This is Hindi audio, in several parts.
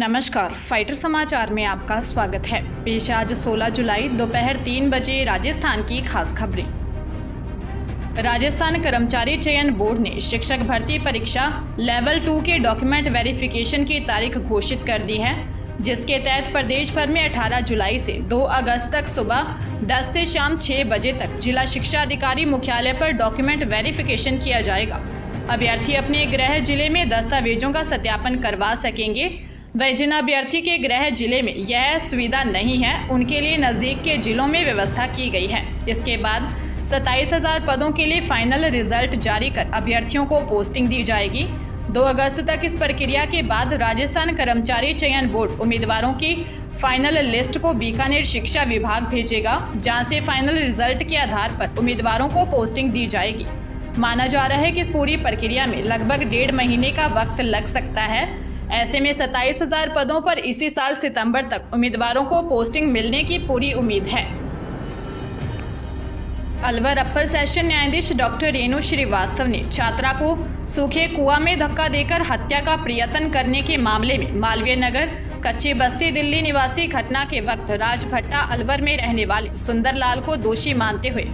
नमस्कार, फाइटर समाचार में आपका स्वागत है। पेश आज 16 जुलाई दोपहर 3 बजे राजस्थान की खास खबरें। राजस्थान कर्मचारी चयन बोर्ड ने शिक्षक भर्ती परीक्षा लेवल 2 के डॉक्यूमेंट वेरिफिकेशन की तारीख घोषित कर दी है, जिसके तहत प्रदेश भर में 18 जुलाई से 2 अगस्त तक सुबह 10 से शाम 6 बजे तक जिला शिक्षा अधिकारी मुख्यालय पर डॉक्यूमेंट वेरिफिकेशन किया जाएगा। अभ्यर्थी अपने गृह जिले में दस्तावेजों का सत्यापन करवा सकेंगे। वह जिन अभ्यर्थी के गृह जिले में यह सुविधा नहीं है, उनके लिए नज़दीक के जिलों में व्यवस्था की गई है। इसके बाद 27,000 पदों के लिए फाइनल रिजल्ट जारी कर अभ्यर्थियों को पोस्टिंग दी जाएगी। 2 अगस्त तक इस प्रक्रिया के बाद राजस्थान कर्मचारी चयन बोर्ड उम्मीदवारों की फाइनल लिस्ट को बीकानेर शिक्षा विभाग भेजेगा, जहां से फाइनल रिजल्ट के आधार पर उम्मीदवारों को पोस्टिंग दी जाएगी। माना जा रहा है कि इस पूरी प्रक्रिया में लगभग 1.5 महीने का वक्त लग सकता है। ऐसे में 27,000 पदों पर इसी साल सितंबर तक उम्मीदवारों को पोस्टिंग मिलने की पूरी उम्मीद है। अलवर अपर सेशन न्यायाधीश डॉक्टर रेणु श्रीवास्तव ने छात्रा को सूखे कुआं में धक्का देकर हत्या का प्रयत्न करने के मामले में मालवीय नगर कच्ची बस्ती दिल्ली निवासी घटना के वक्त राजभट्टा अलवर में रहने वाले सुंदरलाल को दोषी मानते हुए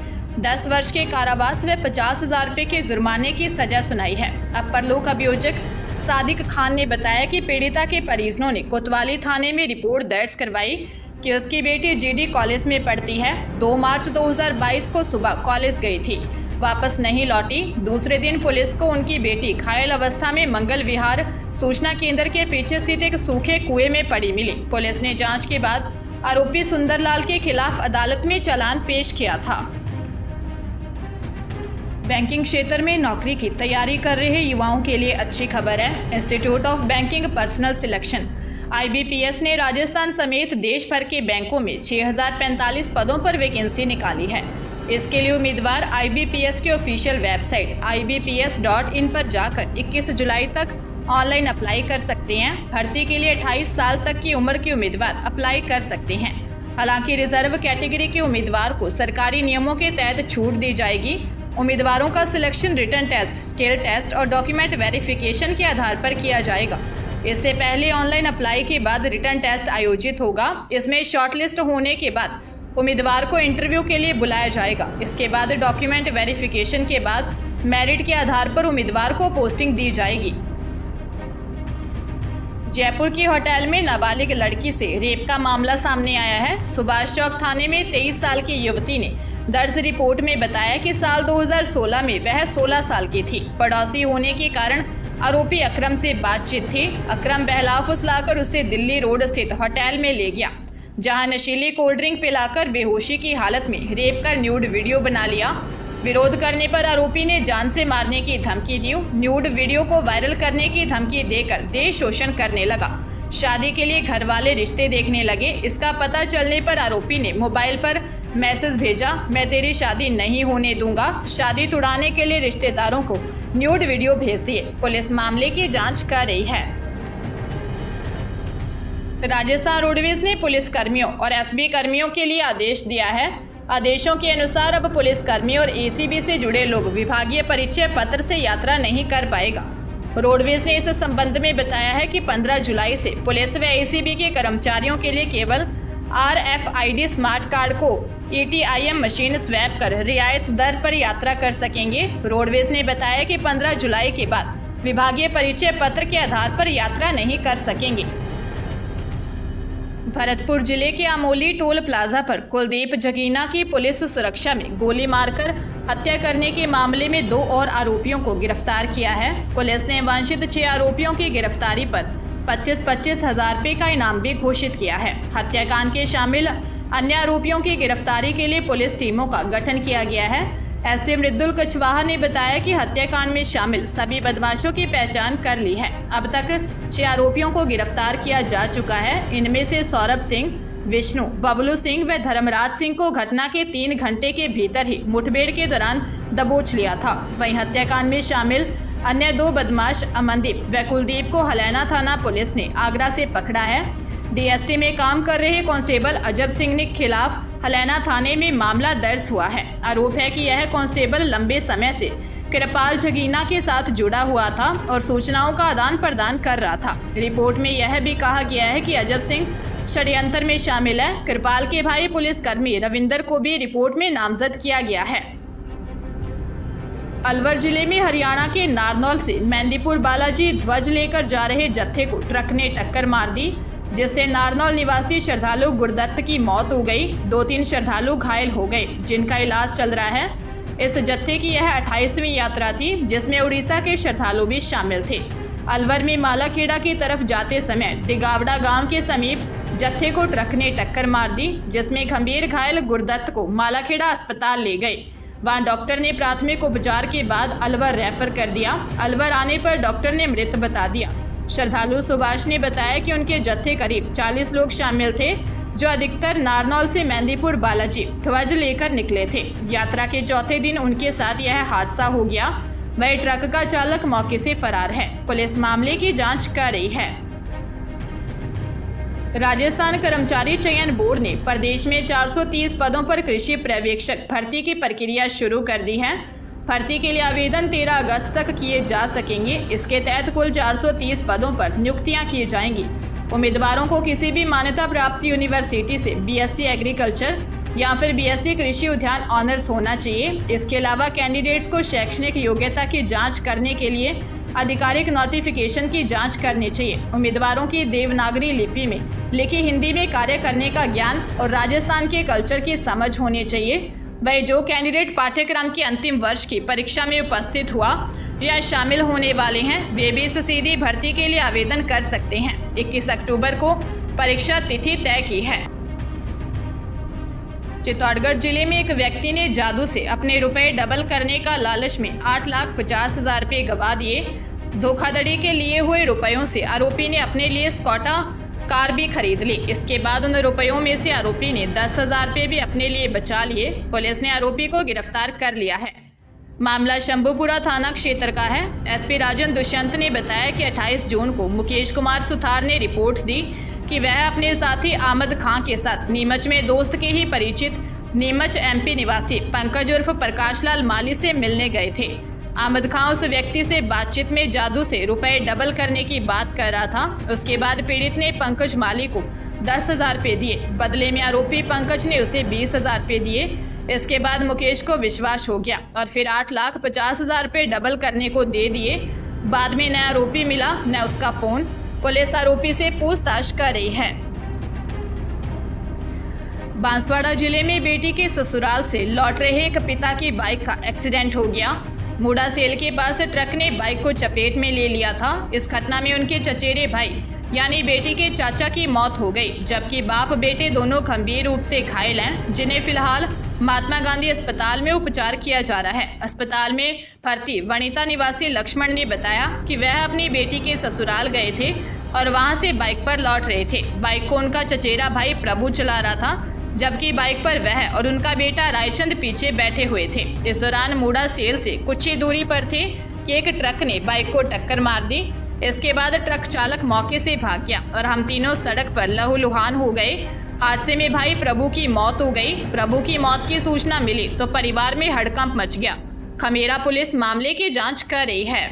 10 वर्ष के कारावास व 50,000 रुपये के जुर्माने की सजा सुनाई है। अपर लोक अभियोजक सादिक खान ने बताया कि पीड़िता के परिजनों ने कोतवाली थाने में रिपोर्ट दर्ज करवाई कि उसकी बेटी जीडी कॉलेज में पढ़ती है। 2 मार्च 2022 को सुबह कॉलेज गई थी, वापस नहीं लौटी। दूसरे दिन पुलिस को उनकी बेटी घायल अवस्था में मंगल विहार सूचना केंद्र के पीछे स्थित एक सूखे कुएं में पड़ी मिली। पुलिस ने जांच के बाद आरोपी सुंदरलाल के खिलाफ अदालत में चालान पेश किया था। बैंकिंग क्षेत्र में नौकरी की तैयारी कर रहे युवाओं के लिए अच्छी खबर है। Institute of banking personal selection IBPS ने राजस्थान समेत देश भर के बैंकों में 6,045 पदों पर वैकेंसी निकाली है। इसके लिए उम्मीदवार IBPS के ऑफिशियल वेबसाइट ibps.in पर जाकर 21 जुलाई तक ऑनलाइन अप्लाई कर सकते हैं। भर्ती के लिए 28 साल तक की उम्र के उम्मीदवार अप्लाई कर सकते हैं। हालांकि रिजर्व कैटेगरी के उम्मीदवार को सरकारी नियमों के तहत छूट दी जाएगी। उम्मीदवारों का selection written test, skill test और डॉक्यूमेंट वेरिफिकेशन के आधार पर किया जाएगा। इससे पहले ऑनलाइन अप्लाई के बाद रिटन टेस्ट आयोजित होगा। इसमें शॉर्टलिस्ट होने के बाद उम्मीदवार को इंटरव्यू के लिए बुलाया जाएगा। इसके बाद डॉक्यूमेंट वेरिफिकेशन के बाद मेरिट के आधार पर उम्मीदवार को पोस्टिंग दी जाएगी। जयपुर की होटल में नाबालिग लड़की से रेप का मामला सामने आया है। सुभाष चौक थाने में 23 साल की युवती ने दर्ज रिपोर्ट में बताया कि साल 2016 में वह 16 साल की थी। पड़ोसी होने के कारण आरोपी अकरम से बातचीत थी। अकरम बहला फुसलाकर उसे दिल्ली रोड स्थित होटल में ले गया, जहां नशीली कोल्ड ड्रिंक पिलाकर बेहोशी की हालत में रेप कर न्यूड वीडियो बना लिया। विरोध करने पर आरोपी ने जान से मारने की धमकी दी। न्यूड वीडियो को वायरल करने की धमकी देकर देह शोषण करने लगा। शादी के लिए घर वाले रिश्ते देखने लगे। इसका पता चलने पर आरोपी ने मोबाइल पर मैसेज भेजा, मैं तेरी शादी नहीं होने दूंगा। शादी तुड़ाने के लिए रिश्तेदारों को न्यूड वीडियो भेज दिए। पुलिस मामले की जांच कर रही है। राजस्थान रोडवेज ने पुलिस कर्मियों और एसबी कर्मियों के लिए आदेश दिया है। आदेशों के अनुसार अब पुलिस कर्मी और एसीबी से जुड़े लोग विभागीय परिचय पत्र से यात्रा नहीं कर पाएगा। रोडवेज ने इस संबंध में बताया है कि 15 जुलाई से पुलिस व एसीबी के कर्मचारियों के लिए केवल RFID स्मार्ट कार्ड को ETIM मशीन स्वैप कर रियायत दर पर यात्रा कर सकेंगे। रोडवेज ने बताया कि 15 जुलाई के बाद विभागीय परिचय पत्र के आधार पर यात्रा नहीं कर सकेंगे। भरतपुर जिले के अमोली टोल प्लाजा पर कुलदीप जगीना की पुलिस सुरक्षा में गोली मारकर हत्या करने के मामले में 2 और आरोपियों को गिरफ्तार किया है। पुलिस ने वांछित 6 आरोपियों की गिरफ्तारी पर 25-25 हज़ार रुपये का इनाम भी घोषित किया है। हत्याकांड के शामिल अन्य आरोपियों की गिरफ्तारी के लिए पुलिस टीमों का गठन किया गया है। एसपी मृदुल कुशवाहा ने बताया कि हत्याकांड में शामिल सभी बदमाशों की पहचान कर ली है। अब तक 6 आरोपियों को गिरफ्तार किया जा चुका है। इनमें से सौरभ सिंह, विष्णु, बबलू सिंह व धर्मराज सिंह को घटना के 3 घंटे के भीतर ही मुठभेड़ के दौरान दबोच लिया था। वहीं हत्याकांड में शामिल अन्य 2 बदमाश अमनदीप व कुलदीप को हलैना थाना पुलिस ने आगरा से पकड़ा है। DST में काम कर रहे कांस्टेबल अजब सिंह के खिलाफ हलैना थाने में मामला दर्ज हुआ है। आरोप है कि यह कांस्टेबल लंबे समय से कृपाल झगीना के साथ जुड़ा हुआ था और सूचनाओं का आदान प्रदान कर रहा था। रिपोर्ट में यह भी कहा गया है कि अजब सिंह षड्यंत्र में शामिल है। कृपाल के भाई पुलिसकर्मी रविंदर को भी रिपोर्ट में नामजद किया गया है। अलवर जिले में हरियाणा के नारनौल से मेहंदीपुर बालाजी ध्वज लेकर जा रहे जत्थे को ट्रक ने टक्कर मार दी, जिससे नारनौल निवासी श्रद्धालु गुरदत्त की मौत हो गई। 2-3 श्रद्धालु घायल हो गए, जिनका इलाज चल रहा है। इस जत्थे की यह 28वीं यात्रा थी, जिसमें उड़ीसा के श्रद्धालु भी शामिल थे। अलवर में मालाखेड़ा की तरफ जाते समय डिगावड़ा गांव के समीप जत्थे को ट्रक ने टक्कर मार दी, जिसमें गंभीर घायल गुरदत्त को मालाखेड़ा अस्पताल ले गए। वहां डॉक्टर ने प्राथमिक उपचार के बाद अलवर रेफर कर दिया। अलवर आने पर डॉक्टर ने मृत बता दिया। श्रद्धालु सुभाष ने बताया कि उनके जत्थे करीब 40 लोग शामिल थे, जो अधिकतर नारनौल से मेहंदीपुर बालाजी ध्वज लेकर निकले थे। यात्रा के चौथे दिन उनके साथ यह हादसा हो गया। वह ट्रक का चालक मौके से फरार है। पुलिस मामले की जांच कर रही है। राजस्थान कर्मचारी चयन बोर्ड ने प्रदेश में 430 पदों पर कृषि पर्यवेक्षक भर्ती की प्रक्रिया शुरू कर दी है। भर्ती के लिए आवेदन 13 अगस्त तक किए जा सकेंगे। इसके तहत कुल 430 पदों पर नियुक्तियां की जाएंगी। उम्मीदवारों को किसी भी मान्यता प्राप्त यूनिवर्सिटी से बीएससी एग्रीकल्चर या फिर बीएससी कृषि उद्यान ऑनर्स होना चाहिए। इसके अलावा कैंडिडेट्स को शैक्षणिक योग्यता की जांच करने के लिए आधिकारिक नोटिफिकेशन की जांच करनी चाहिए। उम्मीदवारों की देवनागरी लिपि में लिखी हिंदी में कार्य करने का ज्ञान और राजस्थान के कल्चर की समझ होनी चाहिए। वह जो कैंडिडेट पाठ्यक्रम के अंतिम वर्ष की परीक्षा में उपस्थित हुआ या शामिल होने वाले हैं, वे भी इस सीधी भर्ती के लिए आवेदन कर सकते हैं। 21 अक्टूबर को परीक्षा तिथि तय की है। चित्तौड़गढ़ जिले में एक व्यक्ति ने जादू से अपने रुपए डबल करने का लालच में 8,50,000 रुपये गंवा दिए। धोखाधड़ी के लिए हुए रुपयों से आरोपी ने अपने लिए स्कॉटा कार भी खरीद ली। इसके बाद उन रुपयों में से आरोपी ने 10,000 रुपये भी अपने लिए बचा लिए। पुलिस ने आरोपी को गिरफ्तार कर लिया है। मामला शंभूपुरा थाना क्षेत्र का है। एसपी राजन दुष्यंत ने बताया कि 28 जून को मुकेश कुमार सुथार ने रिपोर्ट दी कि वह अपने साथी आमद खां के साथ नीमच में दोस्त के ही परिचित नीमच एमपी निवासी पंकज उर्फ प्रकाश लाल माली से मिलने गए थे। आमद खां उस व्यक्ति से बातचीत में जादू से रुपए डबल करने की बात कर रहा था। उसके बाद पीड़ित ने पंकज माली को 10,000 रुपये दिए। बदले में आरोपी पंकज ने उसे 20,000 रुपये दिए। इसके बाद मुकेश को विश्वास हो गया और फिर 8,50,000 रुपये डबल करने को दे दिए। बाद में न आरोपी मिला न उसका फोन। पुलिस आरोपी से पूछताछ कर रही है। बांसवाड़ा जिले में बेटी के ससुराल से लौट रहे एक पिता की बाइक का एक्सीडेंट हो गया। मुड़ा सेल के पास ट्रक ने बाइक को चपेट में ले लिया था। इस घटना में उनके चचेरे भाई यानी बेटी के चाचा की मौत हो गई, जबकि बाप बेटे दोनों गंभीर रूप से घायल हैं, जिन्हें फिलहाल महात्मा गांधी अस्पताल में उपचार किया जा रहा है। अस्पताल में भर्ती वनिता निवासी लक्ष्मण ने बताया कि वह अपनी बेटी के ससुराल गए थे और वहां से बाइक पर लौट रहे थे। बाइक को उनका चचेरा भाई प्रभु चला रहा था, जबकि बाइक पर वह और उनका बेटा रायचंद पीछे बैठे हुए थे। इस दौरान मुड़ा सेल से कुछ ही दूरी पर थे कि एक ट्रक ने बाइक को टक्कर मार दी। इसके बाद ट्रक चालक मौके से भाग गया और हम तीनों सड़क पर लहूलुहान हो गए। हादसे में भाई प्रभु की मौत हो गई। प्रभु की मौत की सूचना मिली तो परिवार में हड़कंप मच गया। खमेरा पुलिस मामले की जांच कर रही है।